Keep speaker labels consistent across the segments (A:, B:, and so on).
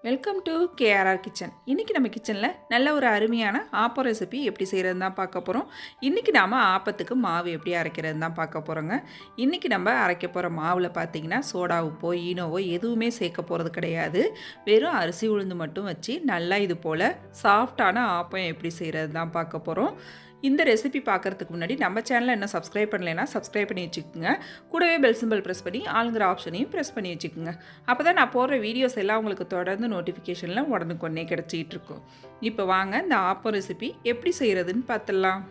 A: Welcome to KRR kitchen. இன்றைக்கி நம்ம கிச்சனில் நல்ல ஒரு அருமையான ஆப்பம் ரெசிபி எப்படி செய்கிறது தான் பார்க்க போகிறோம். இன்றைக்கி நாம் ஆப்பத்துக்கு மாவு எப்படி அரைக்கிறது தான் பார்க்க போகிறோங்க. இன்றைக்கி நம்ம அரைக்க போகிற மாவில் பார்த்திங்கன்னா சோடா உப்போ ஈனோவோ எதுவுமே சேர்க்க போகிறது கிடையாது. வெறும் அரிசி உளுந்து மட்டும் வச்சு நல்லா இது போல் சாஃப்டான ஆப்பம் எப்படி செய்கிறது தான் பார்க்க போகிறோம். இந்த ரெசிபி பார்க்குறதுக்கு முன்னாடி நம்ம சேனலை இன்னும் சப்ஸ்கிரைப் பண்ணலைன்னா சப்ஸ்கிரைப் பண்ணி வச்சுக்கோங்க. கூடவே பெல் சிம்பிள் ப்ரெஸ் பண்ணி ஆளுங்கிற ஆப்ஷனையும் ப்ரெஸ் பண்ணி வச்சுக்கோங்க. அப்போ தான் நான் போடுற வீடியோஸ் எல்லாம் உங்களுக்கு தொடர்ந்து நோட்டிஃபிகேஷனில் உடனுக்குடனே கிடச்சிட்டு இருக்கும். இப்போ வாங்க இந்த ஆப்பம் ரெசிபி எப்படி செய்கிறதுன்னு பார்த்துடலாம்.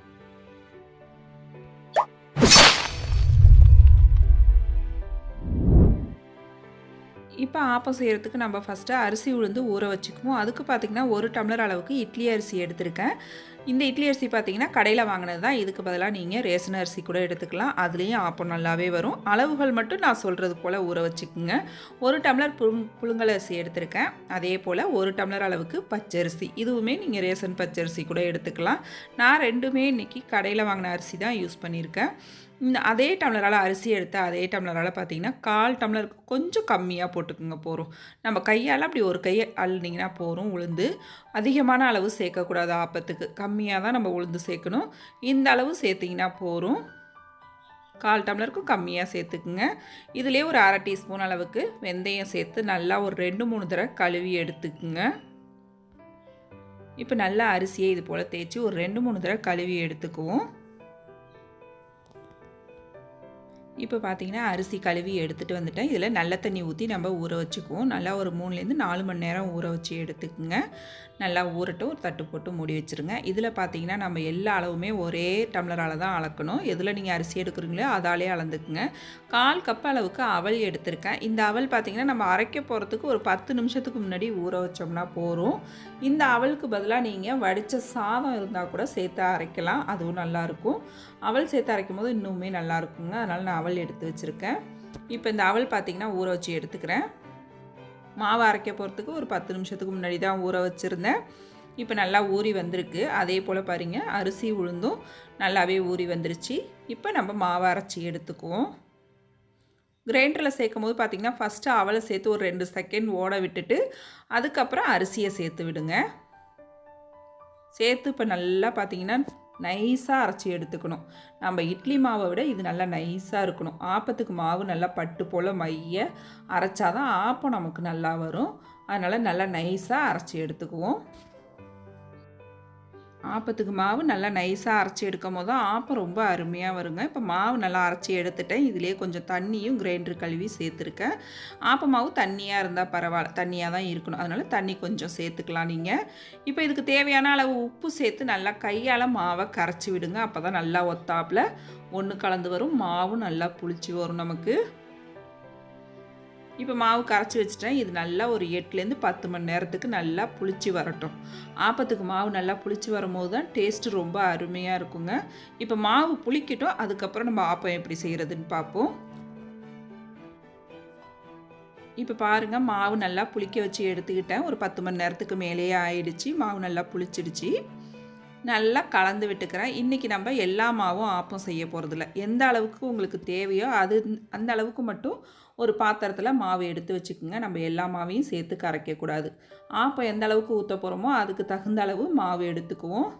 A: இப்போ ஆப்பம் செய்கிறதுக்கு நம்ம ஃபஸ்ட்டு அரிசி உளுந்து ஊற வச்சுக்குவோம். அதுக்கு பார்த்திங்கன்னா 1 டம்ளர் அளவுக்கு இட்லி அரிசி எடுத்திருக்கேன். இந்த இட்லி அரிசி பார்த்திங்கன்னா கடையில் வாங்கினது தான். இதுக்கு பதிலாக நீங்கள் ரேஷன் அரிசி கூட எடுத்துக்கலாம். அதுலேயும் ஆப்பம் நல்லாவே வரும். அளவுகள் மட்டும் நான் சொல்கிறது போல் ஊற வச்சுக்குங்க. 1 டம்ளர் புழுங்கல் அரிசி எடுத்திருக்கேன். அதே போல் 1 டம்ளர் அளவுக்கு பச்சரிசி, இதுவுமே நீங்கள் ரேஷன் பச்சரிசி கூட எடுத்துக்கலாம். நான் ரெண்டுமே இன்றைக்கி கடையில் வாங்கின அரிசி தான் யூஸ் பண்ணியிருக்கேன். அதே டம்ளரால் அரிசி எடுத்து அதே டம்ளரால் பார்த்திங்கன்னா 1/4 டம்ளருக்கு கொஞ்சம் கம்மியாக போட்டுக்குங்க போகிறோம். நம்ம கையால் அப்படி ஒரு கையை அள்ளினீங்கன்னா போகிறோம். உளுந்து அதிகமான அளவு சேர்க்கக்கூடாது. ஆப்பத்துக்கு கம்மியாக தான் நம்ம உளுந்து சேர்க்கணும். இந்த அளவு சேர்த்திங்கன்னா போகிறோம். 1/4 டம்ளருக்கும் கம்மியாக சேர்த்துக்குங்க. இதிலே ஒரு 1/2 டீஸ்பூன் அளவுக்கு வெந்தயம் சேர்த்து நல்லா ஒரு 2-3 தடவை கழுவி எடுத்துக்குங்க. இப்போ நல்லா அரிசியை இது போல் தேய்ச்சி ஒரு 2-3 தடவை கழுவி எடுத்துக்குவோம். இப்போ பார்த்திங்கன்னா அரிசி கழுவி எடுத்துகிட்டு வந்துட்டேன். இதில் நல்ல தண்ணி ஊற்றி நம்ம ஊற வச்சுக்குவோம். நல்லா ஒரு 3லேருந்து 4 மணி நேரம் ஊற வச்சு எடுத்துக்குங்க. நல்லா ஊறட்டும். ஒரு தட்டு போட்டு மூடி வச்சுருங்க. இதில் பார்த்திங்கன்னா நம்ம எல்லா அளவுமே ஒரே டம்ளரால் தான் அளக்கணும். எதில் நீங்கள் அரிசி எடுக்கிறீங்களோ அதாலே அளந்துக்குங்க. 1/4 கப் அளவுக்கு அவல் எடுத்திருக்கேன். இந்த அவல் பார்த்திங்கன்னா நம்ம அரைக்க போகிறதுக்கு ஒரு 10 நிமிஷத்துக்கு முன்னாடி ஊற வச்சோம்னா போகிறோம். இந்த அவலுக்கு பதிலாக நீங்கள் வடித்த சாதம் இருந்தால் கூட சேர்த்து அரைக்கலாம். அதுவும் நல்லாயிருக்கும். அவல் சேர்த்து அரைக்கும் போது இன்னுமே நல்லாயிருக்குங்க. அதனால் நான் அவல் எடுத்து வச்சுருக்கேன். இப்போ இந்த அவல் பார்த்திங்கன்னா ஊற வச்சு எடுத்துக்கிறேன். மாவு அரைக்க போகிறதுக்கு ஒரு 10 நிமிஷத்துக்கு முன்னாடி தான் ஊற வச்சுருந்தேன். இப்போ நல்லா ஊறி வந்திருக்கு. அதே போல் பாருங்கள், அரிசி உளுந்தும் நல்லாவே ஊறி வந்துருச்சு. இப்போ நம்ம மாவு அரைச்சி எடுத்துக்குவோம். கிரைண்டரில் சேர்க்கும் போது பார்த்திங்கன்னா ஃபஸ்ட்டு அவலை சேர்த்து ஒரு 2 செகண்ட் ஓட விட்டுட்டு அதுக்கப்புறம் அரிசியை சேர்த்து விடுங்க. சேர்த்து இப்போ நல்லா பார்த்திங்கன்னா நைஸாக அரைச்சி எடுத்துக்கணும். நம்ம இட்லி மாவை விட இது நல்லா நைஸாக இருக்கணும். ஆப்பத்துக்கு மாவு நல்லா பட்டு போல் மைய அரைச்சாதான் ஆப்பம் நமக்கு நல்லா வரும். அதனால் நல்லா நைஸாக அரைச்சி எடுத்துக்குவோம். ஆப்பத்துக்கு மாவு நல்லா நைஸாக அரைச்சி எடுக்கும் போது தான் ஆப்பம் ரொம்ப அருமையாக வருங்க. இப்போ மாவு நல்லா அரைச்சி எடுத்துட்டேன். இதிலே கொஞ்சம் தண்ணியும் கிரைண்டர் கழுவி சேர்த்துருக்கேன். ஆப்ப மாவு தண்ணியாக இருந்தால் பரவாயில்ல, தண்ணியாக தான் இருக்கணும். அதனால் தண்ணி கொஞ்சம் சேர்த்துக்கலாம் நீங்கள். இப்போ இதுக்கு தேவையான அளவு உப்பு சேர்த்து நல்லா கையால் மாவை கரைச்சி விடுங்க. அப்போ தான் நல்லா ஒத்தாப்பில் ஒன்று கலந்து வரும். மாவும் நல்லா புளிச்சு வரும் நமக்கு. இப்போ மாவு கரைச்சி வச்சுட்டேன். இது நல்லா ஒரு 8லேருந்து 10 மணி நேரத்துக்கு நல்லா புளிச்சு வரட்டும். ஆப்பத்துக்கு மாவு நல்லா புளிச்சு வரும்போது தான் டேஸ்ட்டு ரொம்ப அருமையாக இருக்குங்க. இப்போ மாவு புளிக்கட்டும். அதுக்கப்புறம் நம்ம ஆப்பம் எப்படி செய்கிறதுன்னு பார்ப்போம். இப்போ பாருங்கள், மாவு நல்லா புளிக்க வச்சு எடுத்துக்கிட்டேன். ஒரு 10 மணி நேரத்துக்கு மேலேயே ஆயிடுச்சு. மாவு நல்லா புளிச்சிடுச்சு. நல்லா கலந்து விட்டுக்கிறேன். இன்றைக்கி நம்ம எல்லா மாவும் ஆப்பம் செய்ய போகிறதில்ல. எந்த அளவுக்கு உங்களுக்கு தேவையோ அந்த அளவுக்கு மட்டும் ஒரு பாத்திரத்தில் மாவு எடுத்து வச்சுக்கோங்க. நம்ம எல்லா மாவையும் சேர்த்து கரைக்கக்கூடாது. ஆப்பம் எந்த அளவுக்கு ஊற்ற போகிறோமோ அதுக்கு தகுந்த அளவு மாவு எடுத்துக்குவோம்.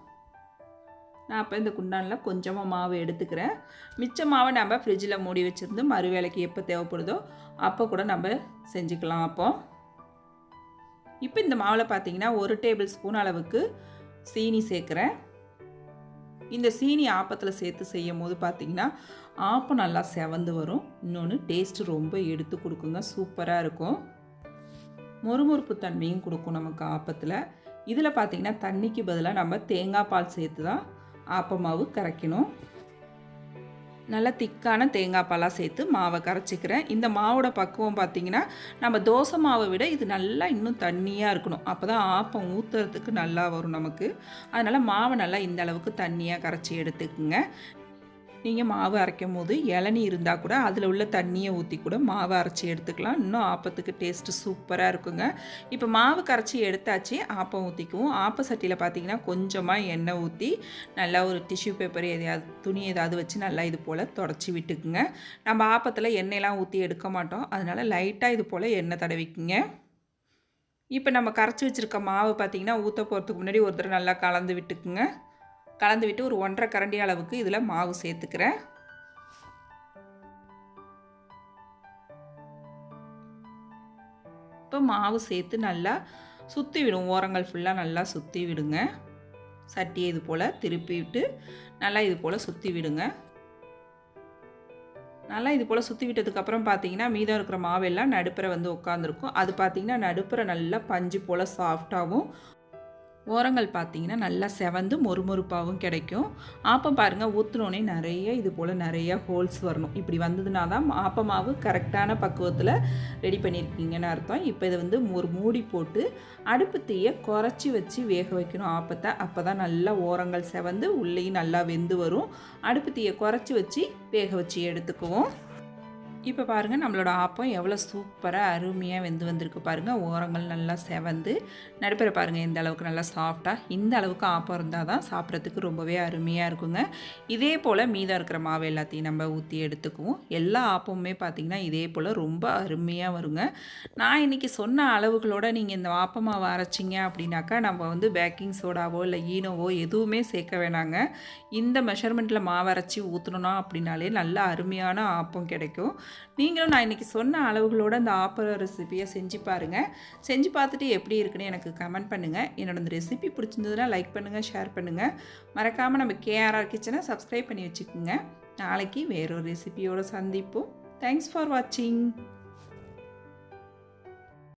A: நான் இப்போ இந்த குண்டானில் கொஞ்சமாக மாவு எடுத்துக்கிறேன். மிச்ச மாவை நம்ம ஃப்ரிட்ஜில் மூடி வச்சுருந்து மறுவேளைக்கு எப்போ தேவைப்படுதோ அப்போ கூட நம்ம செஞ்சுக்கலாம். இப்போ இந்த மாவில் பார்த்திங்கன்னா 1 டேபிள் ஸ்பூன் அளவுக்கு சீனி சேர்க்குறேன். இந்த சீனி ஆப்பத்தில் சேர்த்து செய்யும் போது பார்த்திங்கன்னா ஆப்பம் நல்லா செவந்து வரும். இன்னொன்று டேஸ்ட்டு ரொம்ப எடுத்து கொடுக்குங்க. சூப்பராக இருக்கும். மொறுமொறுப்பு தன்மையும் கொடுக்கும் நமக்கு ஆப்பத்தில். இதில் பார்த்திங்கன்னா தண்ணிக்கு பதிலாக நம்ம தேங்காய் பால் சேர்த்து தான் ஆப்ப மாவு கரைக்கணும். நல்லா திக்கான தேங்காய் பாலாக சேர்த்து மாவை கரைச்சிக்கிறேன். இந்த மாவோட பக்குவம் பார்த்திங்கன்னா நம்ம தோசை மாவை விட இது நல்லா இன்னும் தண்ணியாக இருக்கணும். அப்போ தான் ஆப்பம் ஊற்றுறதுக்கு நல்லா வரும் நமக்கு. அதனால் மாவை நல்லா இந்த அளவுக்கு தண்ணியாக கரைச்சி எடுத்துக்குங்க. நீங்கள் மாவு அரைக்கும் போது இளநீ இருந்தால் கூட அதில் உள்ள தண்ணியை ஊற்றி கூட மாவு அரைச்சி எடுத்துக்கலாம். இன்னும் ஆப்பத்துக்கு டேஸ்ட்டு சூப்பராக இருக்குங்க. இப்போ மாவு கரைச்சி எடுத்தாச்சு. ஆப்பம் ஊற்றிக்குவோம். ஆப்ப சட்டியில் பார்த்திங்கன்னா கொஞ்சமாக எண்ணெய் ஊற்றி நல்லா ஒரு டிஷ்யூ பேப்பர் துணி ஏதாவது வச்சு நல்லா இது போல் தொடச்சி விட்டுக்குங்க. நம்ம ஆப்பத்தில் எண்ணெயெலாம் ஊற்றி எடுக்க மாட்டோம். அதனால் லைட்டாக இது போல் எண்ணெய் தடவிக்குங்க. இப்போ நம்ம கரைச்சி வச்சுருக்க மாவு பார்த்திங்கன்னா ஊற்ற போகிறதுக்கு முன்னாடி ஒரு தடவை நல்லா கலந்து விட்டுக்குங்க. கலந்து விட்டு ஒரு 1½ கரண்டி அளவுக்கு இதில் மாவு சேர்த்துக்கிறேன். இப்போ மாவு சேர்த்து நல்லா சுற்றி விடும். ஓரங்கள் ஃபுல்லாக நல்லா சுற்றி விடுங்க. சட்டியை இது போல் திருப்பி விட்டு நல்லா இது போல் சுற்றி விடுங்க. நல்லா இது போல் சுற்றி விட்டதுக்கப்புறம் பார்த்தீங்கன்னா மீதம் இருக்கிற மாவெல்லாம் நடுப்புற வந்து உட்காந்துருக்கும். அது பார்த்திங்கன்னா நடுப்புற நல்லா பஞ்சு போல் சாஃப்டாகவும் ஓரங்கள் பார்த்திங்கன்னா நல்லா செவந்து மொறுமொறுப்பாகவும் கிடைக்கும். ஆப்பம் பாருங்கள் ஊற்றினோடனே நிறைய இது போல் நிறைய ஹோல்ஸ் வரணும். இப்படி வந்ததுனா தான் ஆப்ப மாவு கரெக்டான பக்குவத்தில் ரெடி பண்ணியிருக்கீங்கன்னு அர்த்தம். இப்போ இதை வந்து ஒரு மூடி போட்டு அடுப்பு தீயை குறைச்சி வச்சு வேக வைக்கணும் ஆப்பத்தை. அப்போ தான் நல்லா ஓரங்கள் செவந்து உள்ளேயும் நல்லா வெந்து வரும். அடுப்பு தீயை குறைச்சி வச்சு வேக வச்சு எடுத்துக்குவோம். இப்போ பாருங்கள் நம்மளோட ஆப்பம் எவ்வளோ சூப்பராக அருமையாக வெந்து வந்திருக்கு பாருங்கள். ஓரங்கள் நல்லா செவந்து நடுப்புற பாருங்கள் எந்த அளவுக்கு நல்லா சாஃப்டாக. இந்த அளவுக்கு ஆப்பம் இருந்தால் தான் சாப்பிட்றதுக்கு ரொம்பவே அருமையாக இருக்குங்க. இதே போல் மீதம் இருக்கிற மாவு எல்லாத்தையும் நம்ம ஊற்றி எடுத்துக்குவோம். எல்லா ஆப்பமுமே பார்த்திங்கன்னா இதே போல் ரொம்ப அருமையாக வருங்க. நான் இன்றைக்கி சொன்ன அளவுகளோட நீங்கள் இந்த ஆப்ப மாவு அரைச்சிங்க அப்படின்னாக்கா நம்ம வந்து பேக்கிங் சோடாவோ இல்லை ஈனோவோ எதுவுமே சேர்க்க வேணாங்க. இந்த மெஷர்மெண்ட்டில் மாவு அரைச்சி ஊற்றணுன்னா அப்படின்னாலே நல்ல அருமையான ஆப்பம் கிடைக்கும். நீங்களும் நான் இன்றைக்கி சொன்ன அளவுகளோடு அந்த ஆப்ப ரெசிப்பியை செஞ்சு பாருங்கள். செஞ்சு பார்த்துட்டு எப்படி இருக்குன்னு எனக்கு கமெண்ட் பண்ணுங்கள். என்னோட இந்த ரெசிபி பிடிச்சிருந்ததுன்னா லைக் பண்ணுங்கள், ஷேர் பண்ணுங்கள். மறக்காமல் நம்ம கேஆர்ஆர் கிச்சனை சப்ஸ்கிரைப் பண்ணி வச்சுக்கோங்க. நாளைக்கு வேறொரு ரெசிபியோடு சந்திப்போம். தேங்க்ஸ் ஃபார் வாட்சிங்.